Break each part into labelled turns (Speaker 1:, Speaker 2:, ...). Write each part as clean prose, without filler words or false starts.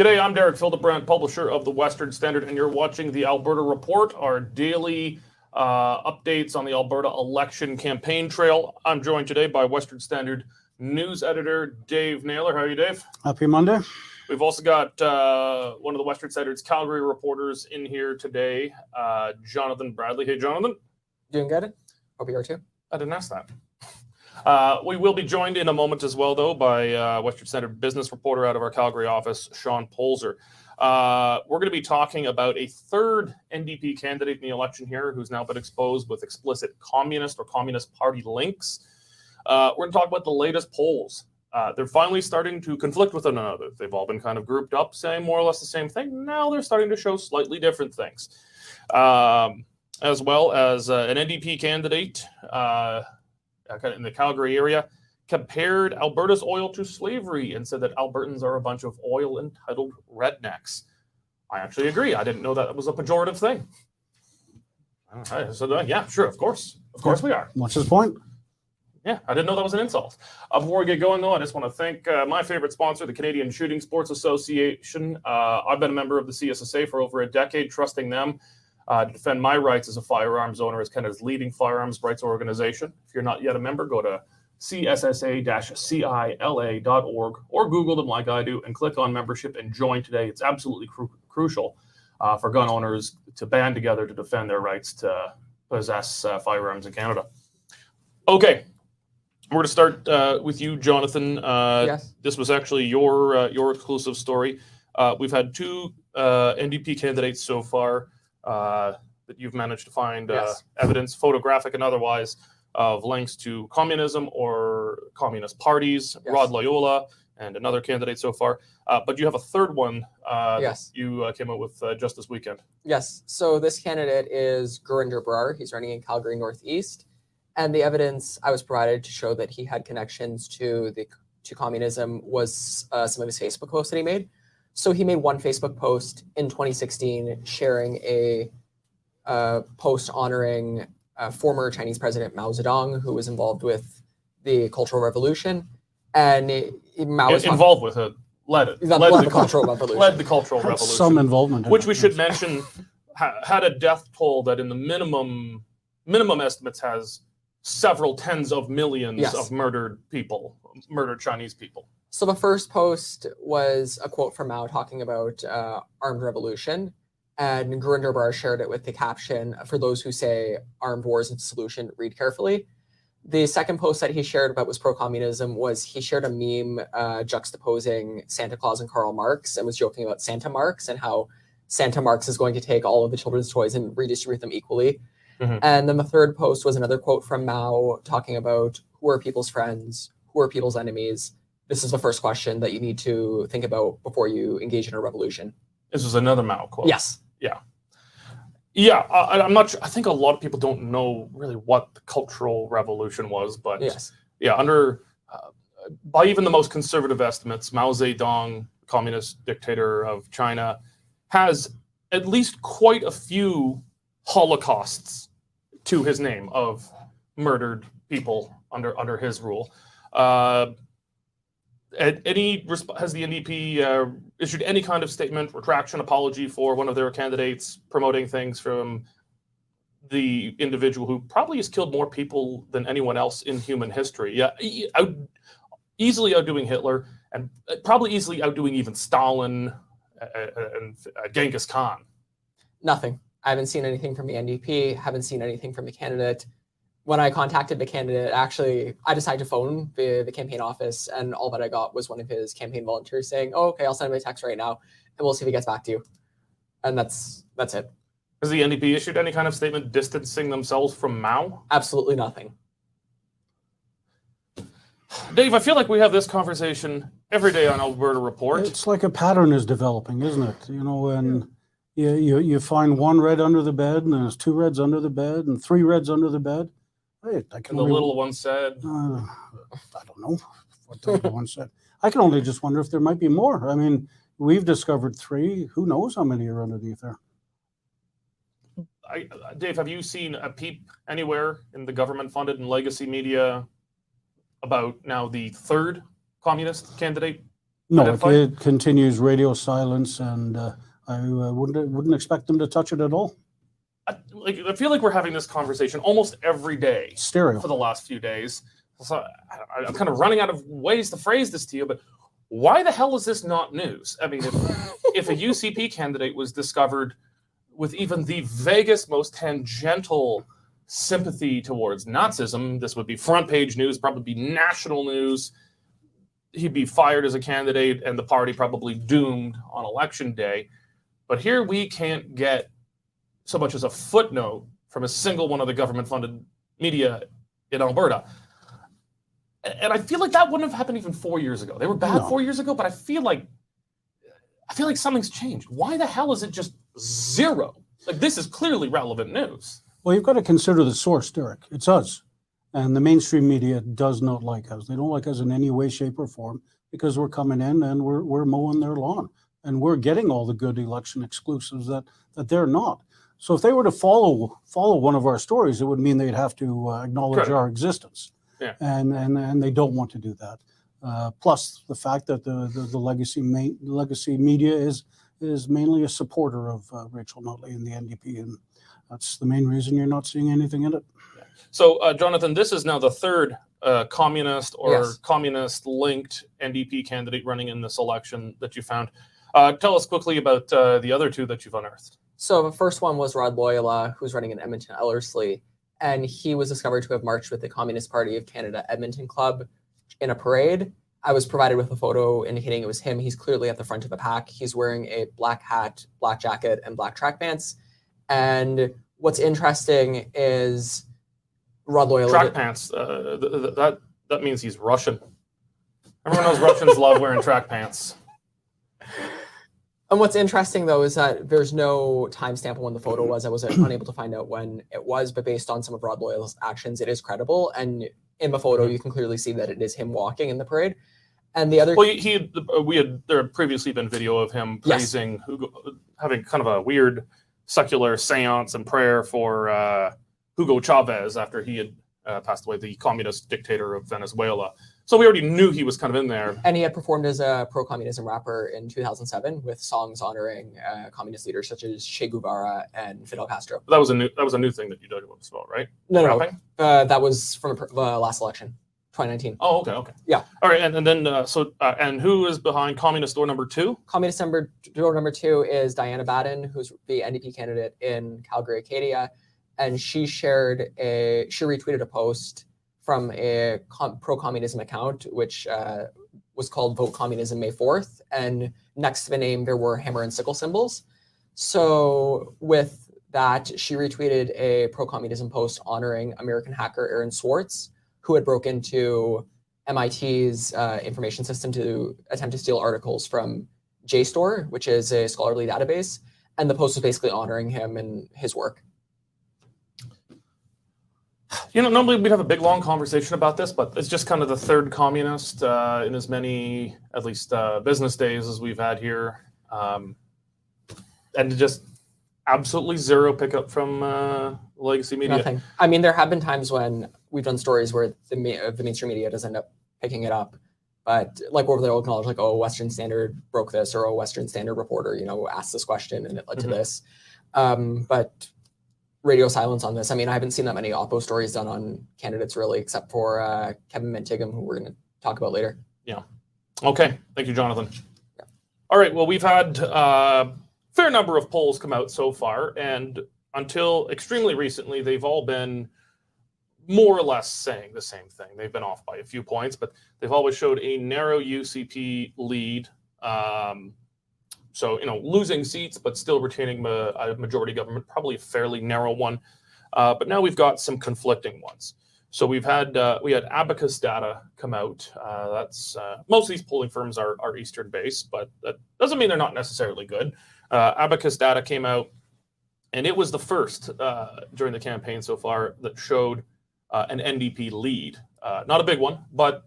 Speaker 1: G'day, I'm Derek Fildebrandt, publisher of the Western Standard, and you're watching the Alberta Report, our daily updates on the Alberta election campaign trail. I'm joined today by Western Standard news editor Dave Naylor. How are you, Dave?
Speaker 2: Happy Monday.
Speaker 1: We've also got one of the Western Standard's Calgary reporters in here today, Jonathan Bradley. Hey, Jonathan.
Speaker 3: Doing good. Hope you are too.
Speaker 1: I didn't ask that. We will be joined in a moment as well, though, by Western Standard business reporter out of our Calgary office, Sean Polzer. We're going to be talking about a third NDP candidate in the election here who's now been exposed with explicit communist or Communist Party links. We're going to talk about the latest polls. They're finally starting to conflict with one another. They've all been kind of grouped up, saying more or less the same thing. Now they're starting to show slightly different things. As well as an NDP candidate in the Calgary area compared Alberta's oil to slavery and said that Albertans are a bunch of oil-entitled rednecks. I actually agree. I didn't know that was a pejorative thing. So yeah, sure, of course. Of course we are.
Speaker 2: What's his point?
Speaker 1: Yeah, I didn't know that was an insult. Before we get going, though, I just want to thank my favorite sponsor, the Canadian Shooting Sports Association. I've been a member of the CSSA for over a decade, trusting them to defend my rights as a firearms owner as Canada's leading firearms rights organization. If you're not yet a member, go to cssa-cila.org or Google them like I do and click on membership and join today. It's absolutely crucial for gun owners to band together to defend their rights to possess firearms in Canada. Okay. We're going to start with you, Jonathan.
Speaker 3: Yes.
Speaker 1: This was actually your exclusive story. We've had two NDP candidates so far that you've managed to find evidence, photographic and otherwise, of links to communism or communist parties,
Speaker 3: Yes.
Speaker 1: Rod Loyola, and another candidate so far. But you have a third one
Speaker 3: Yes.
Speaker 1: that you came out with just this weekend.
Speaker 3: Yes. So this candidate is Gurinder Brar. He's running in Calgary Northeast. And the evidence I was provided to show that he had connections to communism was some of his Facebook posts that he made. So he made one Facebook post in 2016 sharing a post honoring former Chinese President Mao Zedong, who was involved with the Cultural Revolution. And Mao was
Speaker 1: involved with it, led
Speaker 3: the Cultural Revolution.
Speaker 1: Led the Cultural Revolution.
Speaker 2: Some involvement.
Speaker 1: Which we should mention had a death toll that in the minimum estimates has several tens of millions
Speaker 3: Yes.
Speaker 1: of murdered Chinese people.
Speaker 3: So the first post was a quote from Mao talking about armed revolution, and Gurinder Brar shared it with the caption, "For those who say armed war isn't the solution, read carefully." The second post that he shared about was pro-communism was he shared a meme juxtaposing Santa Claus and Karl Marx and was joking about Santa Marx and how Santa Marx is going to take all of the children's toys and redistribute them equally. Mm-hmm. And then the third post was another quote from Mao talking about who are people's friends, who are people's enemies. This is the first question that you need to think about before you engage in a revolution.
Speaker 1: This was another Mao quote.
Speaker 3: Yes.
Speaker 1: Yeah. I'm not sure. I think a lot of people don't know really what the Cultural Revolution was, but
Speaker 3: yes.
Speaker 1: Yeah, by even the most conservative estimates, Mao Zedong, communist dictator of China, has at least quite a few holocausts to his name of murdered people under his rule. Has the NDP issued any kind of statement, retraction, apology for one of their candidates promoting things from the individual who probably has killed more people than anyone else in human history? Yeah, easily outdoing Hitler and probably easily outdoing even Stalin and Genghis Khan.
Speaker 3: Nothing. I haven't seen anything from the NDP, haven't seen anything from the candidate. When I contacted the candidate, actually, I decided to phone the campaign office, and all that I got was one of his campaign volunteers saying, "Oh, okay, I'll send him a text right now, and we'll see if he gets back to you." And that's it.
Speaker 1: Has the NDP issued any kind of statement distancing themselves from Mao?
Speaker 3: Absolutely nothing.
Speaker 1: Dave, I feel like we have this conversation every day on Alberta Report.
Speaker 2: It's like a pattern is developing, isn't it? You know, when you find one red under the bed, and there's two reds under the bed, and three reds under the bed. Hey,
Speaker 1: and the little one said,
Speaker 2: I don't know what the little one said. I can only just wonder if there might be more. I mean, we've discovered three. Who knows how many are underneath there?
Speaker 1: Dave, have you seen a peep anywhere in the government-funded and legacy media about now the third communist candidate
Speaker 2: No,
Speaker 1: identified?
Speaker 2: it continues radio silence, and I wouldn't expect them to touch it at all.
Speaker 1: I feel like we're having this conversation almost every day
Speaker 2: Stereo.
Speaker 1: for the last few days. So I'm kind of running out of ways to phrase this to you, but why the hell is this not news? I mean, if a UCP candidate was discovered with even the vaguest, most tangential sympathy towards Nazism, this would be front page news, probably be national news. He'd be fired as a candidate and the party probably doomed on election day. But here we can't get so much as a footnote from a single one of the government-funded media in Alberta. And I feel like that wouldn't have happened even 4 years ago. They were bad 4 years ago, but I feel like something's changed. Why the hell is it just zero? Like, this is clearly relevant news.
Speaker 2: Well, you've got to consider the source, Derek. It's us. And the mainstream media does not like us. They don't like us in any way, shape, or form because we're coming in and we're mowing their lawn. And we're getting all the good election exclusives that they're not. So if they were to follow one of our stories, it would mean they'd have to acknowledge our existence.
Speaker 1: Yeah.
Speaker 2: And they don't want to do that. Plus the fact that the legacy media is mainly a supporter of Rachel Notley and the NDP, and that's the main reason you're not seeing anything in it.
Speaker 1: So, Jonathan, this is now the third communist or
Speaker 3: Yes.
Speaker 1: communist-linked NDP candidate running in this election that you found. Tell us quickly about the other two that you've unearthed.
Speaker 3: So the first one was Rod Loyola, who's running in Edmonton Ellerslie, and he was discovered to have marched with the Communist Party of Canada Edmonton Club in a parade. I was provided with a photo indicating it was him. He's clearly at the front of the pack. He's wearing a black hat, black jacket, and black track pants. And what's interesting is Rod Loyola.
Speaker 1: Track pants. That means he's Russian. Everyone knows Russians love wearing track pants.
Speaker 3: And what's interesting, though, is that there's no timestamp on when the photo was. I was unable to find out when it was, but based on some of Rod Loyola's actions, it is credible. And in the photo, you can clearly see that it is him walking in the parade. And the other...
Speaker 1: Well, there had previously been video of him praising Hugo, having kind of a weird secular seance and prayer for Hugo Chavez after he had passed away, the communist dictator of Venezuela. So we already knew he was kind of in there.
Speaker 3: And he had performed as a pro-communism rapper in 2007 with songs honoring communist leaders such as Che Guevara and Fidel Castro.
Speaker 1: That was a new thing that you dug about, right?
Speaker 3: No,
Speaker 1: Rapping?
Speaker 3: that was from the last election, 2019.
Speaker 1: Oh, okay.
Speaker 3: Yeah.
Speaker 1: All right, and then and who is behind Communist Door Number 2?
Speaker 3: Communist Door Number 2 is Diana Baden, who's the NDP candidate in Calgary, Acadia, and she retweeted a post from a pro-communism account, which was called Vote Communism May 4th. And next to the name, there were hammer and sickle symbols. So with that, she retweeted a pro-communism post honoring American hacker Aaron Swartz, who had broke into MIT's information system to attempt to steal articles from JSTOR, which is a scholarly database. And the post was basically honoring him and his work.
Speaker 1: You know, normally we'd have a big, long conversation about this, but it's just kind of the third communist in as many, at least, business days as we've had here. And just absolutely zero pickup from legacy media.
Speaker 3: Nothing. I mean, there have been times when we've done stories where the mainstream media does end up picking it up. But like over there, acknowledge like, oh, Western Standard broke this, or a Western Standard reporter, asked this question and it led to this. But radio silence on this. I mean, I haven't seen that many Oppo stories done on candidates really, except for Kevin Mentigam, who we're going to talk about later.
Speaker 1: Yeah. Okay. Thank you, Jonathan. Yeah. All right. Well, we've had a fair number of polls come out so far, and until extremely recently, they've all been more or less saying the same thing. They've been off by a few points, but they've always showed a narrow UCP lead. So, losing seats, but still retaining a majority government, probably a fairly narrow one. But now we've got some conflicting ones. So we had Abacus data come out. That's most of these polling firms are Eastern based, but that doesn't mean they're not necessarily good. Abacus data came out, and it was the first during the campaign so far that showed an NDP lead. Not a big one, but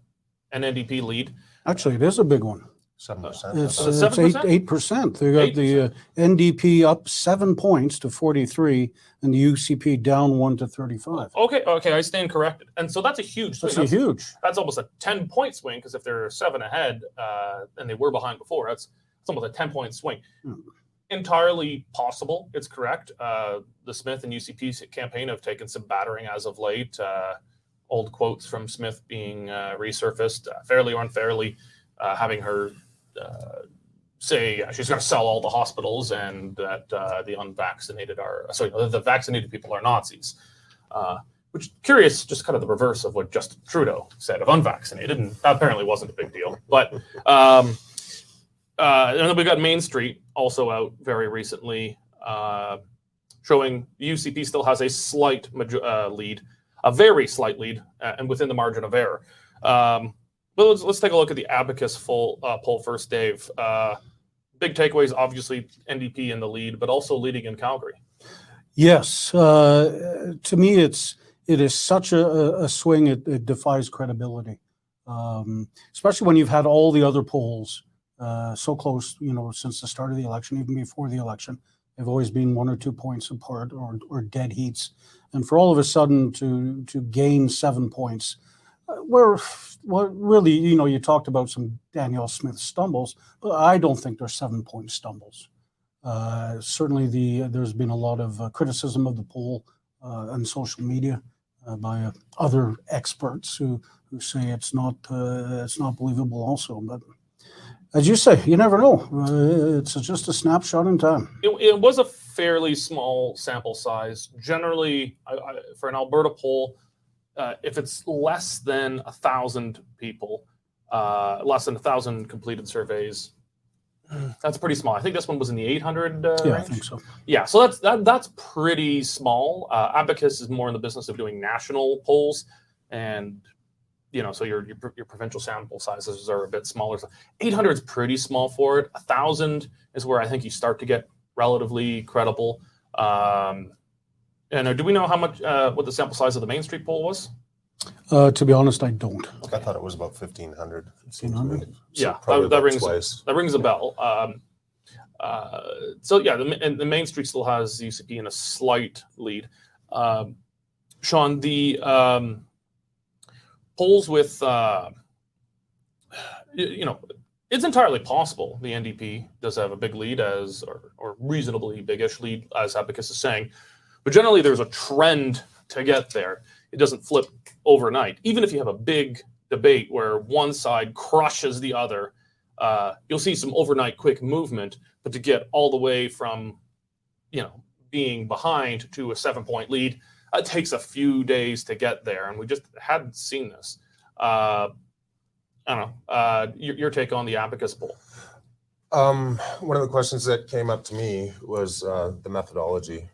Speaker 1: an NDP lead.
Speaker 2: Actually, it is a big one.
Speaker 4: 7%.
Speaker 2: It's,
Speaker 1: Uh,
Speaker 2: it's
Speaker 1: 7%?
Speaker 2: 8%. They got the NDP up 7 points to 43, and the UCP down 1 to 35.
Speaker 1: Okay, I stand corrected. And so that's a huge swing.
Speaker 2: That's huge.
Speaker 1: That's almost a 10-point swing, because if they're 7 ahead and they were behind before, that's almost a 10-point swing. Entirely possible. It's correct. The Smith and UCP campaign have taken some battering as of late. Old quotes from Smith being resurfaced, fairly or unfairly, having her say she's going to sell all the hospitals and that the unvaccinated are, sorry, the vaccinated people are Nazis. Which, curious, just kind of the reverse of what Justin Trudeau said of unvaccinated, and that apparently wasn't a big deal. But and then we got Main Street also out very recently, showing UCP still has a slight lead, a very slight lead, and within the margin of error. But let's take a look at the Abacus poll first, Dave. Big takeaways, obviously, NDP in the lead, but also leading in Calgary.
Speaker 2: Yes. To me, it is such a swing, it defies credibility. Especially when you've had all the other polls so close, since the start of the election, even before the election. They've always been 1 or 2 points apart or dead heats. And for all of a sudden to gain 7 points, really, you talked about some Danielle Smith stumbles, but I don't think they're 7-point stumbles. Certainly there's been a lot of criticism of the poll on social media by other experts who say it's not believable also. But as you say, you never know. It's just a snapshot in time.
Speaker 1: It was a fairly small sample size. Generally, for an Alberta poll, if it's less than 1,000 people, less than 1,000 completed surveys, that's pretty small. I think this one was in the 800 range.
Speaker 2: I think so.
Speaker 1: Yeah, so that's pretty small. Abacus is more in the business of doing national polls, and so your provincial sample sizes are a bit smaller. So 800 is pretty small for it. 1,000 is where I think you start to get relatively credible. And do we know how much what the sample size of the Main Street poll was?
Speaker 2: To be honest, I don't.
Speaker 4: I thought it was about 1,500.
Speaker 2: 1,500?
Speaker 1: Yeah,
Speaker 4: probably
Speaker 1: that
Speaker 4: twice.
Speaker 1: rings a bell. So yeah, the Main Street still has UCP in a slight lead. Sean, the polls with it's entirely possible the NDP does have a big lead or reasonably big-ish lead, as Abacus is saying, but generally there's a trend to get there. It doesn't flip overnight. Even if you have a big debate where one side crushes the other, you'll see some overnight quick movement, but to get all the way from being behind to a 7-point lead, it takes a few days to get there, and we just hadn't seen this. I don't know. Your take on the Abacus poll?
Speaker 4: One of the questions that came up to me was the methodology.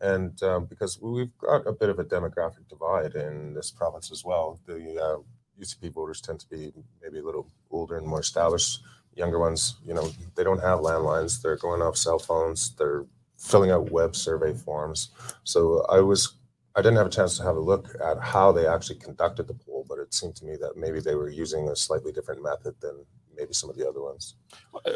Speaker 4: And because we've got a bit of a demographic divide in this province as well. The UCP voters tend to be maybe a little older and more established. Younger ones, they don't have landlines. They're going off cell phones. They're filling out web survey forms. So I didn't have a chance to have a look at how they actually conducted the poll, but it seemed to me that maybe they were using a slightly different method than maybe some of the other ones.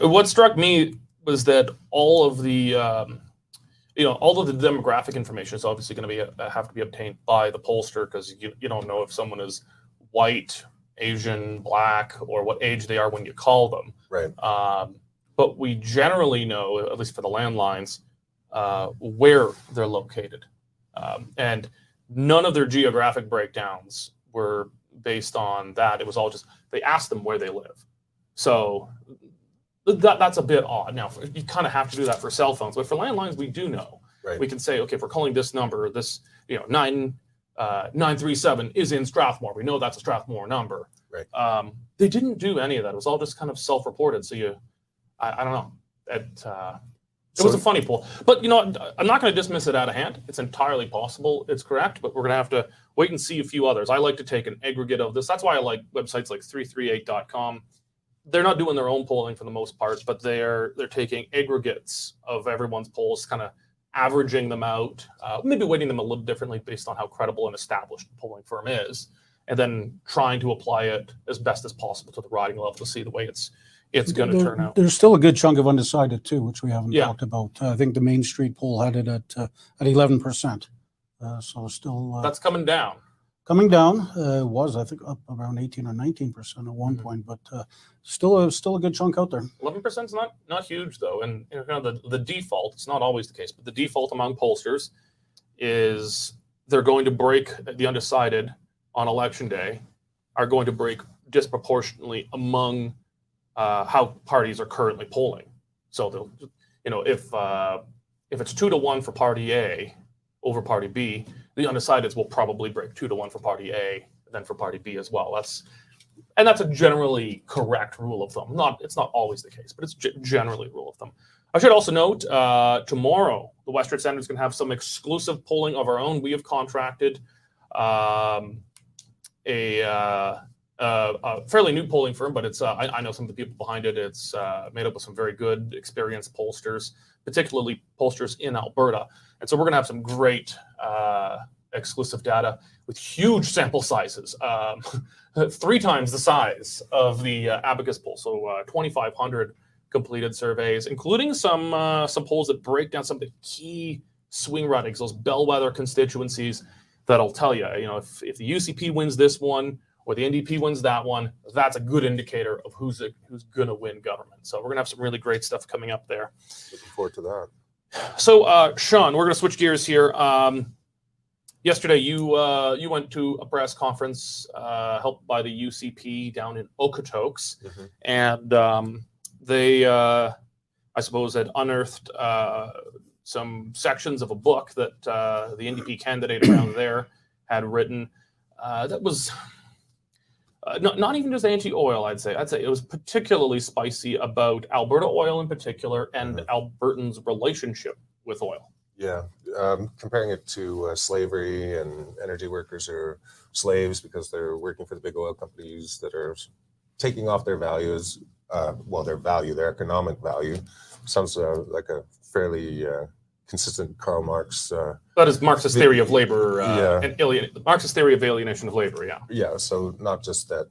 Speaker 1: What struck me was that all of the all of the demographic information is obviously going to have to be obtained by the pollster, because you don't know if someone is white, Asian, Black, or what age they are when you call them.
Speaker 4: Right.
Speaker 1: But we generally know, at least for the landlines, where they're located. And none of their geographic breakdowns were based on that. It was all just, they asked them where they live. So that's a bit odd. Now, you kind of have to do that for cell phones, but for landlines, we do know.
Speaker 4: Right.
Speaker 1: We can say, okay, if we're calling this number, this 937 is in Strathmore. We know that's a Strathmore number.
Speaker 4: Right.
Speaker 1: They didn't do any of that. It was all just kind of self-reported. So I don't know. It was a funny poll, but I'm not going to dismiss it out of hand. It's entirely possible it's correct, but we're going to have to wait and see a few others. I like to take an aggregate of this. That's why I like websites like 338.com. They're not doing their own polling for the most part, but they're taking aggregates of everyone's polls, kind of averaging them out, maybe weighting them a little differently based on how credible and established the polling firm is, and then trying to apply it as best as possible to the riding level to see the way it's it's going to turn out.
Speaker 2: There's still a good chunk of undecided too, which we haven't
Speaker 1: Yeah.
Speaker 2: talked about. I think the Main Street poll had it at 11%. So still
Speaker 1: That's coming down.
Speaker 2: coming down. It was, I think, up around 18 or 19% at one point, but still a good chunk out there.
Speaker 1: 11% is not huge though, and kind of the default. It's not always the case, but the default among pollsters is they're going to break the undecided on election day, are going to break disproportionately among how parties are currently polling. So they'll, if it's 2-1 for Party A over Party B, the undecideds will probably break 2-1 for Party A, then for Party B as well. That's a generally correct rule of thumb. It's not always the case, but it's generally a rule of thumb. I should also note tomorrow the Western Standard is going to have some exclusive polling of our own. We have contracted a fairly new polling firm, but it's I know some of the people behind it. It's made up of some very good, experienced pollsters, particularly pollsters in Alberta. And so we're going to have some great exclusive data with huge sample sizes, 3 times the size of the Abacus poll. So 2,500 completed surveys, including some polls that break down some of the key swing ridings, those bellwether constituencies that'll tell you, if the UCP wins this one or the NDP wins that one, that's a good indicator of who's going to win government. So we're going to have some really great stuff coming up there.
Speaker 4: Looking forward to that.
Speaker 1: So, Sean, we're going to switch gears here. Yesterday, you went to a press conference helped by the UCP down in Okotoks, and they, I suppose, had unearthed some sections of a book that the NDP candidate around there had written that was not even just anti-oil, I'd say it was particularly spicy about Alberta oil in particular and Albertans' relationship with oil.
Speaker 4: Yeah, comparing it to slavery and energy workers are slaves because they're working for the big oil companies that are taking off their values, their economic value. Sounds like a fairly consistent Karl Marx.
Speaker 1: That is Marxist theory of labor, Marxist theory of alienation of labor, yeah.
Speaker 4: Yeah, so not just that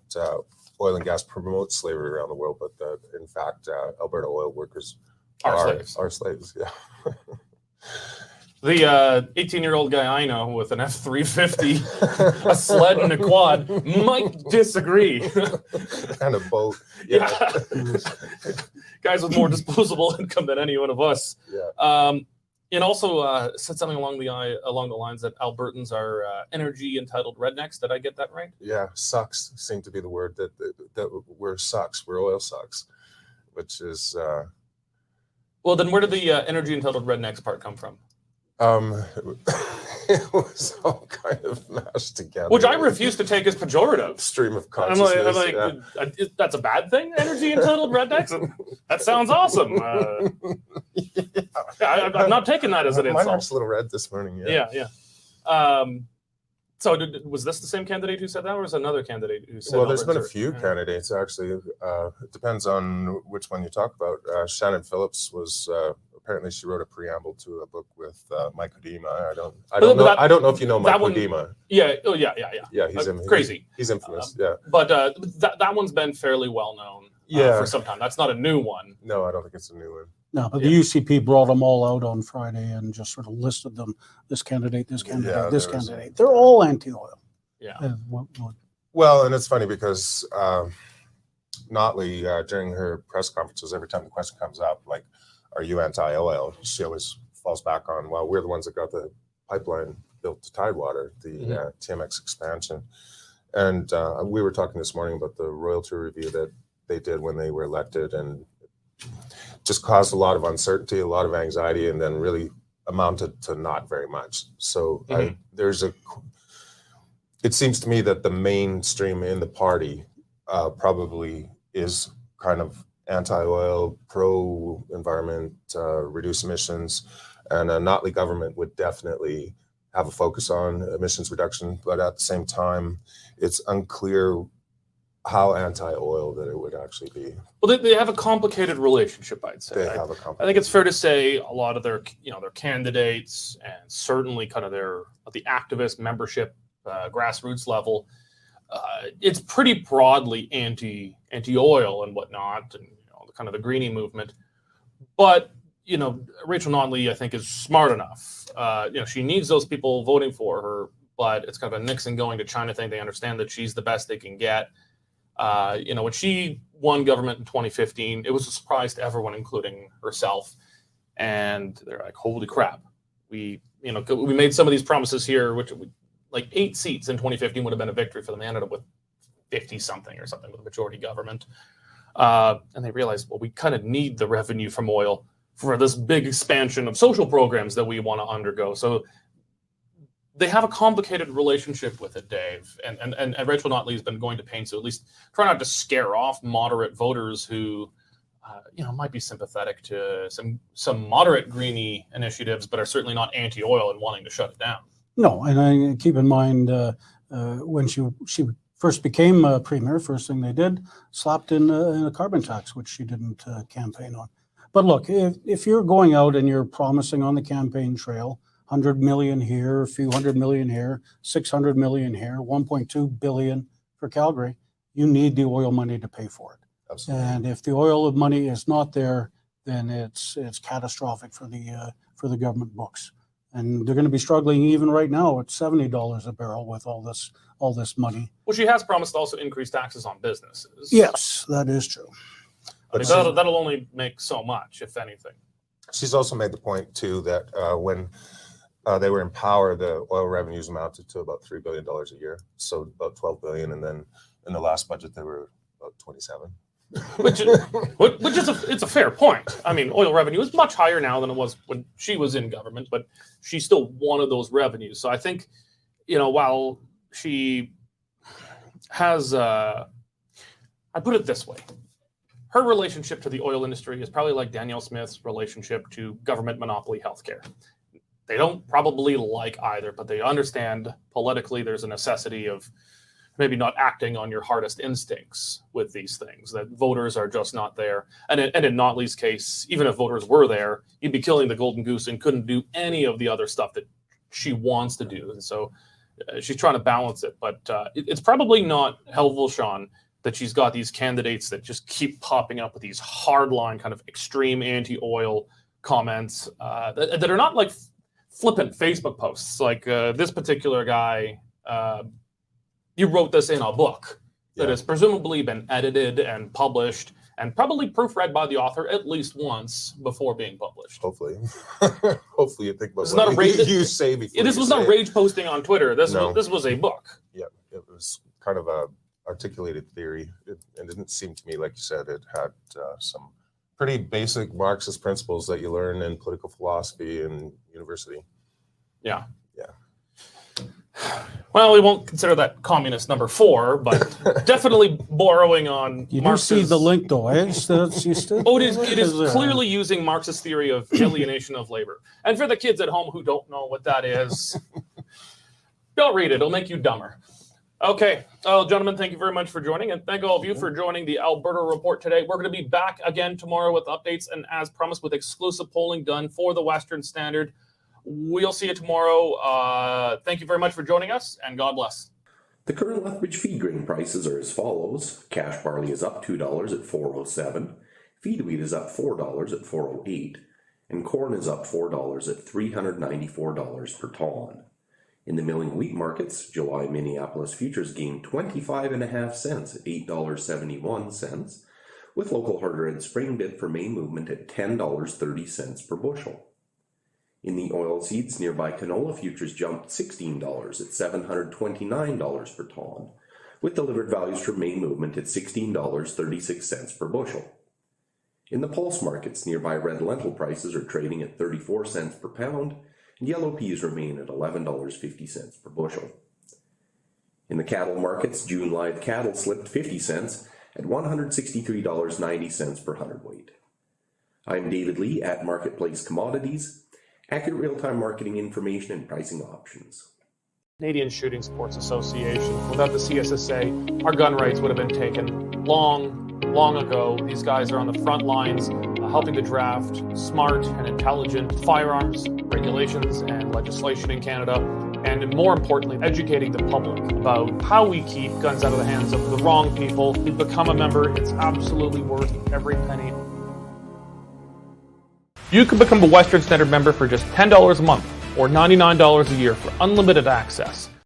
Speaker 4: oil and gas promotes slavery around the world, but that, in fact, Alberta oil workers are slaves, yeah.
Speaker 1: The 18-year-old guy I know with an F-350, a sled and a quad might disagree.
Speaker 4: And a boat.
Speaker 1: Yeah. Guys with more disposable income than any one of us.
Speaker 4: Yeah.
Speaker 1: And also said something along the lines that Albertans are energy entitled rednecks. Did I get that right?
Speaker 4: Yeah, sucks seemed to be the word that we're sucks. We're oil sucks, which is.
Speaker 1: Well, then where did the energy entitled rednecks part come from?
Speaker 4: It was all kind of mashed together.
Speaker 1: Which I refuse to take as pejorative.
Speaker 4: Stream of consciousness.
Speaker 1: I'm like, that's a bad thing? Energy entitled rednecks? That sounds awesome. I'm not taking that as an insult.
Speaker 4: Mine looks a little red this morning.
Speaker 1: Yeah. So was this the same candidate who said that, or was another candidate who said?
Speaker 4: Well, there's been a few candidates actually. It depends on which one you talk about. Shannon Phillips was apparently she wrote a preamble to a book with Mike Odema. I don't know if you know Mike Odema.
Speaker 1: Yeah. Oh yeah.
Speaker 4: Yeah, he's
Speaker 1: crazy.
Speaker 4: He's infamous. Yeah.
Speaker 1: But that one's been fairly well known. For some time. That's not a new one.
Speaker 4: No, I don't think it's a new one.
Speaker 2: No, but the UCP brought them all out on Friday and just sort of listed them. This candidate, this candidate, this candidate. They're all anti-oil.
Speaker 1: Yeah.
Speaker 4: Well, and it's funny because Notley, during her press conferences, every time the question comes up, like, are you anti-oil? She always falls back on, well, we're the ones that got the pipeline built to Tidewater, the TMX expansion. And we were talking this morning about the royalty review that they did when they were elected, and just caused a lot of uncertainty, a lot of anxiety, and then really amounted to not very much. So it seems to me that the mainstream in the party probably is kind of anti-oil, pro-environment, reduce emissions, and a Notley government would definitely have a focus on emissions reduction, but at the same time, it's unclear how anti-oil that it would actually be.
Speaker 1: Well, they have a complicated relationship, I'd say.
Speaker 4: I think
Speaker 1: it's fair to say a lot of their candidates, and certainly kind of the activist membership, grassroots level, it's pretty broadly anti-oil and whatnot, and kind of the greenie movement. But, Rachel Notley, I think, is smart enough. She needs those people voting for her, but it's kind of a Nixon going to China thing. They understand that she's the best they can get. When she won government in 2015, it was a surprise to everyone, including herself. And they're like, holy crap. We made some of these promises here, which like 8 seats in 2015 would have been a victory for them. They ended up with 50 something or something with a majority government. And they realized, well, we kind of need the revenue from oil for this big expansion of social programs that we want to undergo. So they have a complicated relationship with it, Dave. And Rachel Notley has been going to pains to at least try not to scare off moderate voters who, might be sympathetic to some moderate greenie initiatives, but are certainly not anti-oil and wanting to shut it down.
Speaker 2: No, and I keep in mind when she first became premier, first thing they did, slapped in a carbon tax, which she didn't campaign on. But look, if you're going out and you're promising on the campaign trail, 100 million here, a few hundred million here, 600 million here, 1.2 billion for Calgary, you need the oil money to pay for it.
Speaker 4: Absolutely.
Speaker 2: And if the oil money is not there, then it's catastrophic for the government books. And they're going to be struggling even right now at $70 a barrel with all this money.
Speaker 1: Well, she has promised to also increase taxes on businesses.
Speaker 2: Yes, that is true.
Speaker 1: But that'll only make so much, if anything.
Speaker 4: She's also made the point, too, that when they were in power, the oil revenues amounted to about $3 billion a year. So about $12 billion. And then in the last budget, they were about 27.
Speaker 1: Which is it's a fair point. I mean, oil revenue is much higher now than it was when she was in government, but she still wanted those revenues. So I think, while she has, I put it this way, her relationship to the oil industry is probably like Danielle Smith's relationship to government monopoly healthcare. They don't probably like either, but they understand politically there's a necessity of maybe not acting on your hardest instincts with these things, that voters are just not there. And in Notley's case, even if voters were there, you'd be killing the golden goose and couldn't do any of the other stuff that she wants to do. And so she's trying to balance it. But it's probably not helpful, Sean, that she's got these candidates that just keep popping up with these hardline kind of extreme anti-oil comments that are not like flippant Facebook posts. Like this particular guy, you wrote this in a book that has presumably been edited and published and probably proofread by the author at least once before being published.
Speaker 4: Hopefully. Hopefully you think about
Speaker 1: This is not a rage.
Speaker 4: you say before
Speaker 1: This was not rage posting on Twitter. This was a book.
Speaker 4: Yeah, it was kind of a articulated theory. It didn't seem to me, like you said, it had some pretty basic Marxist principles that you learn in political philosophy in university.
Speaker 1: Yeah.
Speaker 4: Yeah.
Speaker 1: Well, we won't consider that communist number 4, but definitely borrowing on
Speaker 2: You
Speaker 1: Marx's...
Speaker 2: do see the link, though, eh?
Speaker 1: It is clearly using Marxist theory of alienation of labor. And for the kids at home who don't know what that is, don't read it. It'll make you dumber. Okay. Gentlemen, thank you very much for joining. And thank all of you for joining the Alberta Report today. We're going to be back again tomorrow with updates and, as promised, with exclusive polling done for the Western Standard. We'll see you tomorrow. Thank you very much for joining us, and God bless.
Speaker 5: The current Lethbridge feed grain prices are as follows. Cash barley is up $2 at $4.07. Feed wheat is up $4 at $4.08. And corn is up $4 at $394 per ton. In the milling wheat markets, July Minneapolis futures gained 25.5 cents at $8.71, with local hard red spring bid for May movement at $10.30 per bushel. In the oilseeds, nearby canola futures jumped $16 at $729 per ton, with delivered values for May movement at $16.36 per bushel. In the pulse markets, nearby red lentil prices are trading at 34 cents per pound, and yellow peas remain at $11.50 per bushel. In the cattle markets, June live cattle slipped 50 cents at $163.90 per hundredweight. I'm David Lee at Marketplace Commodities. Accurate real-time marketing information and pricing options.
Speaker 1: Canadian Shooting Sports Association. Without the CSSA, our gun rights would have been taken long ago. These guys are on the front lines helping to draft smart and intelligent firearms regulations and legislation in Canada, and more importantly, educating the public about how we keep guns out of the hands of the wrong people. You become a member, it's absolutely worth every penny. You can become a Western Standard member for just $10 a month or $99 a year for unlimited access.